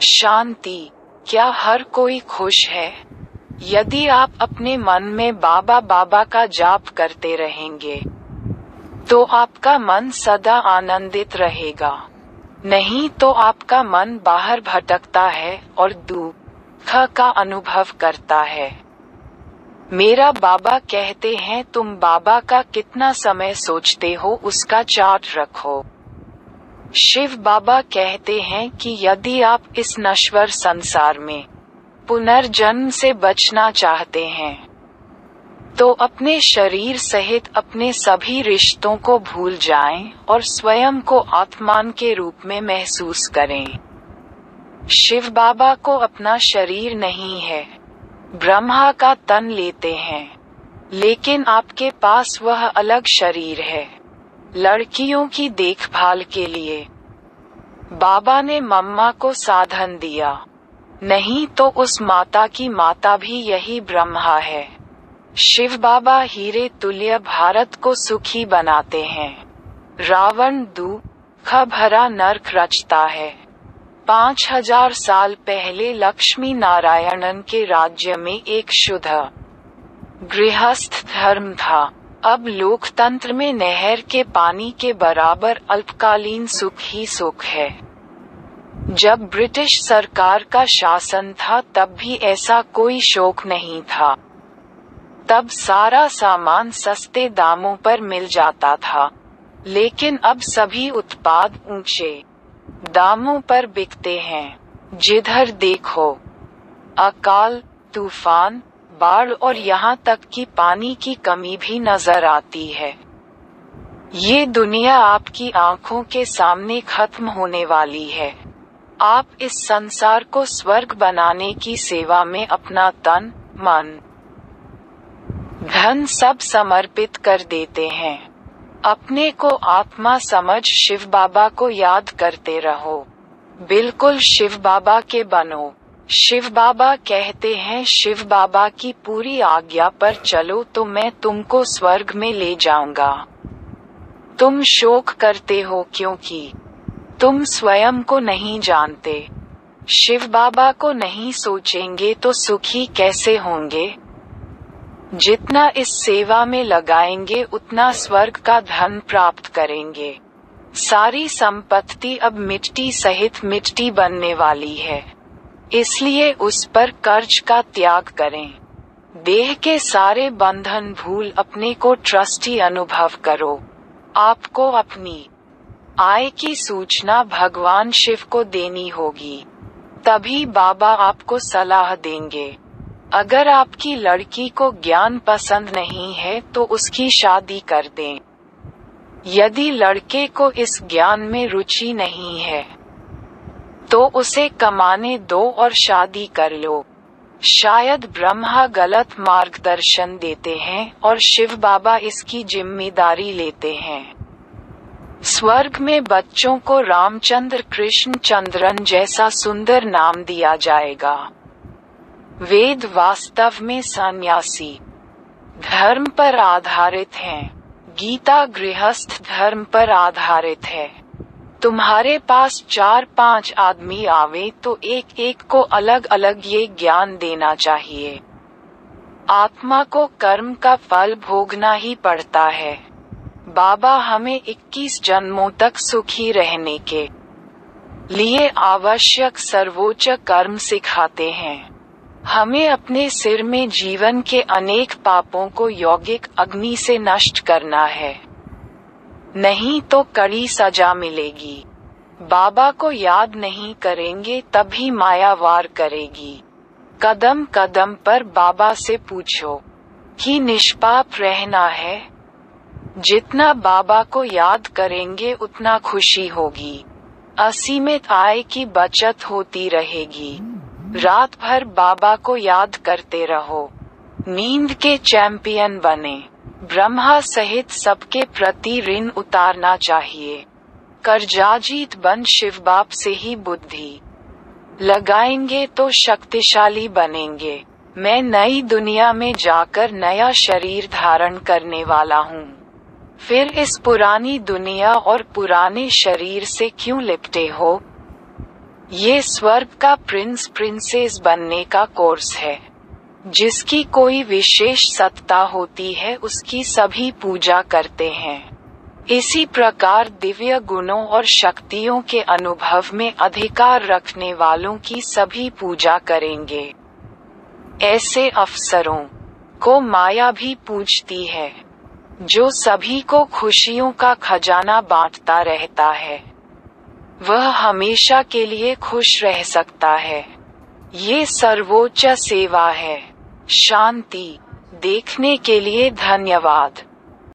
शांति। क्या हर कोई खुश है? यदि आप अपने मन में बाबा बाबा का जाप करते रहेंगे, तो आपका मन सदा आनंदित रहेगा। नहीं तो आपका मन बाहर भटकता है और दुख का अनुभव करता है। मेरा बाबा कहते हैं, तुम बाबा का कितना समय सोचते हो उसका चार्ट रखो। शिव बाबा कहते हैं कि यदि आप इस नश्वर संसार में पुनर्जन्म से बचना चाहते हैं, तो अपने शरीर सहित अपने सभी रिश्तों को भूल जाएं और स्वयं को आत्मान के रूप में महसूस करें। शिव बाबा को अपना शरीर नहीं है, ब्रह्मा का तन लेते हैं, लेकिन आपके पास वह अलग शरीर है, लड़कियों की देखभाल के लिए। बाबा ने मम्मा को साधन दिया, नहीं तो उस माता की माता भी यही ब्रह्मा है। शिव बाबा हीरे तुल्य भारत को सुखी बनाते हैं। रावण दुख भरा नरक रचता है। 5000 साल पहले लक्ष्मी नारायणन के राज्य में एक शुद्ध गृहस्थ धर्म था। अब लोकतंत्र में नहर के पानी के बराबर अल्पकालीन सुख ही सुख है। जब ब्रिटिश सरकार का शासन था तब भी ऐसा कोई शौक नहीं था। तब सारा सामान सस्ते दामों पर मिल जाता था, लेकिन अब सभी उत्पाद ऊंचे दामों पर बिकते हैं। जिधर देखो अकाल, तूफान, बाढ़ और यहाँ तक कि पानी की कमी भी नजर आती है। ये दुनिया आपकी आंखों के सामने खत्म होने वाली है। आप इस संसार को स्वर्ग बनाने की सेवा में अपना तन, मन, धन सब समर्पित कर देते हैं। अपने को आत्मा समझ शिव बाबा को याद करते रहो। बिल्कुल शिव बाबा के बनो। शिव बाबा कहते हैं, शिव बाबा की पूरी आज्ञा पर चलो तो मैं तुमको स्वर्ग में ले जाऊंगा। तुम शोक करते हो क्योंकि तुम स्वयं को नहीं जानते। शिव बाबा को नहीं सोचेंगे तो सुखी कैसे होंगे? जितना इस सेवा में लगाएंगे उतना स्वर्ग का धन प्राप्त करेंगे। सारी संपत्ति अब मिट्टी सहित मिट्टी बनने वाली है, इसलिए उस पर कर्ज का त्याग करें। देह के सारे बंधन भूल अपने को ट्रस्टी अनुभव करो। आपको अपनी आय की सूचना भगवान शिव को देनी होगी, तभी बाबा आपको सलाह देंगे। अगर आपकी लड़की को ज्ञान पसंद नहीं है तो उसकी शादी कर दें। यदि लड़के को इस ज्ञान में रुचि नहीं है तो उसे कमाने दो और शादी कर लो। शायद ब्रह्मा गलत मार्गदर्शन देते हैं और शिव बाबा इसकी जिम्मेदारी लेते हैं। स्वर्ग में बच्चों को रामचंद्र कृष्ण चंद्रन जैसा सुंदर नाम दिया जाएगा। वेद वास्तव में सन्यासी धर्म पर आधारित हैं। गीता गृहस्थ धर्म पर आधारित है। तुम्हारे पास 4-5 आदमी आवे तो एक एक को अलग अलग ये ज्ञान देना चाहिए। आत्मा को कर्म का फल भोगना ही पड़ता है। बाबा हमें 21 जन्मों तक सुखी रहने के लिए आवश्यक सर्वोच्च कर्म सिखाते हैं। हमें अपने सिर में जीवन के अनेक पापों को यौगिक अग्नि से नष्ट करना है, नहीं तो कड़ी सजा मिलेगी। बाबा को याद नहीं करेंगे तभी माया वार करेगी। कदम कदम पर बाबा से पूछो कि निष्पाप रहना है। जितना बाबा को याद करेंगे उतना खुशी होगी। असीमित आय की बचत होती रहेगी। रात भर बाबा को याद करते रहो। नींद के चैंपियन बने। ब्रह्मा सहित सबके प्रति ऋण उतारना चाहिए। कर्जाजीत बन शिव बाप से ही बुद्धि लगाएंगे तो शक्तिशाली बनेंगे। मैं नई दुनिया में जाकर नया शरीर धारण करने वाला हूँ। फिर इस पुरानी दुनिया और पुराने शरीर से क्यों लिपटे हो? ये स्वर्ग का प्रिंस प्रिंसेस बनने का कोर्स है। जिसकी कोई विशेष सत्ता होती है उसकी सभी पूजा करते हैं। इसी प्रकार दिव्य गुणों और शक्तियों के अनुभव में अधिकार रखने वालों की सभी पूजा करेंगे। ऐसे अफसरों को माया भी पूजती है, जो सभी को खुशियों का खजाना बांटता रहता है। वह हमेशा के लिए खुश रह सकता है। ये सर्वोच्च सेवा है। शांति। देखने के लिए धन्यवाद।